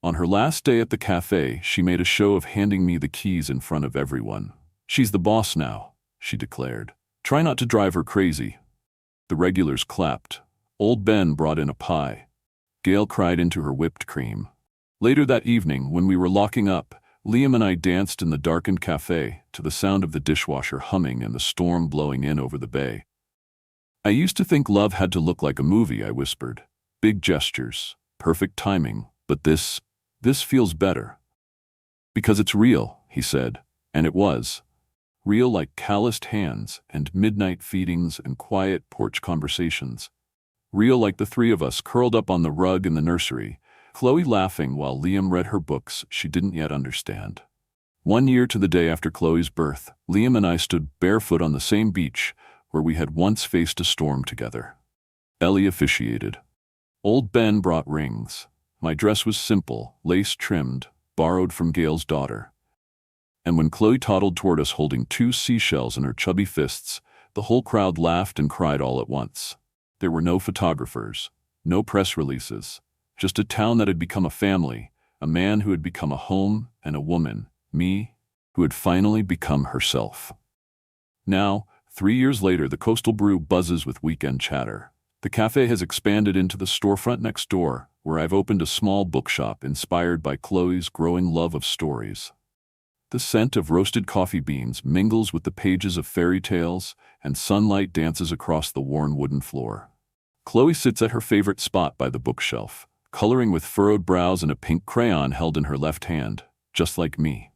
On her last day at the cafe, she made a show of handing me the keys in front of everyone. She's the boss now, she declared. Try not to drive her crazy. The regulars clapped. Old Ben brought in a pie. Gail cried into her whipped cream. Later that evening, when we were locking up, Liam and I danced in the darkened cafe to the sound of the dishwasher humming and the storm blowing in over the bay. I used to think love had to look like a movie, I whispered. Big gestures, perfect timing, but this feels better. Because it's real, he said, and it was. Real like calloused hands and midnight feedings and quiet porch conversations. Real like the three of us curled up on the rug in the nursery, Chloe laughing while Liam read her books she didn't yet understand. 1 year to the day after Chloe's birth, Liam and I stood barefoot on the same beach where we had once faced a storm together. Ellie officiated. Old Ben brought rings. My dress was simple, lace-trimmed, borrowed from Gail's daughter. And when Chloe toddled toward us holding 2 seashells in her chubby fists, the whole crowd laughed and cried all at once. There were no photographers, no press releases. Just a town that had become a family, a man who had become a home, and a woman, me, who had finally become herself. Now, 3 years later, the Coastal Brew buzzes with weekend chatter. The cafe has expanded into the storefront next door, where I've opened a small bookshop inspired by Chloe's growing love of stories. The scent of roasted coffee beans mingles with the pages of fairy tales, and sunlight dances across the worn wooden floor. Chloe sits at her favorite spot by the bookshelf, coloring with furrowed brows and a pink crayon held in her left hand, just like me.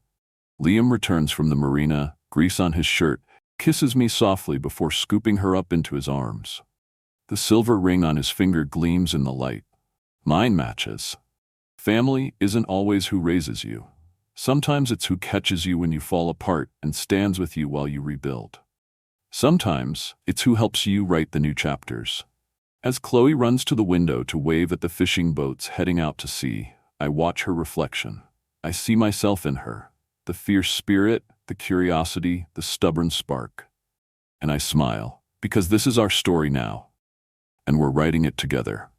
Liam returns from the marina, grease on his shirt, kisses me softly before scooping her up into his arms. The silver ring on his finger gleams in the light. Mine matches. Family isn't always who raises you. Sometimes it's who catches you when you fall apart and stands with you while you rebuild. Sometimes it's who helps you write the new chapters. As Chloe runs to the window to wave at the fishing boats heading out to sea, I watch her reflection. I see myself in her, the fierce spirit, the curiosity, the stubborn spark. And I smile, because this is our story now, and we're writing it together.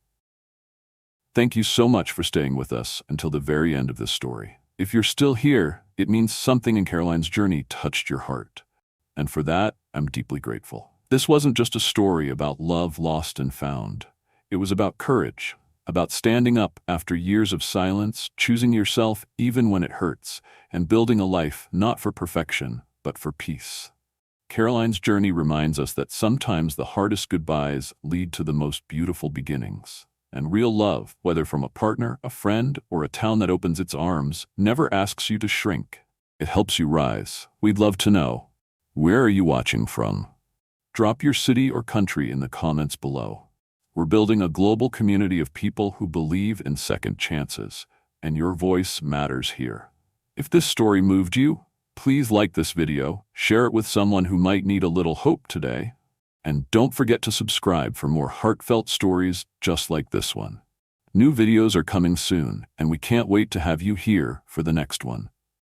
Thank you so much for staying with us until the very end of this story. If you're still here, it means something in Caroline's journey touched your heart. And for that, I'm deeply grateful. This wasn't just a story about love lost and found. It was about courage, about standing up after years of silence, choosing yourself even when it hurts, and building a life not for perfection, but for peace. Caroline's journey reminds us that sometimes the hardest goodbyes lead to the most beautiful beginnings. And real love, whether from a partner, a friend, or a town that opens its arms, never asks you to shrink. It helps you rise. We'd love to know, where are you watching from? Drop your city or country in the comments below. We're building a global community of people who believe in second chances, and your voice matters here. If this story moved you, please like this video, share it with someone who might need a little hope today, and don't forget to subscribe for more heartfelt stories just like this one. New videos are coming soon, and we can't wait to have you here for the next one.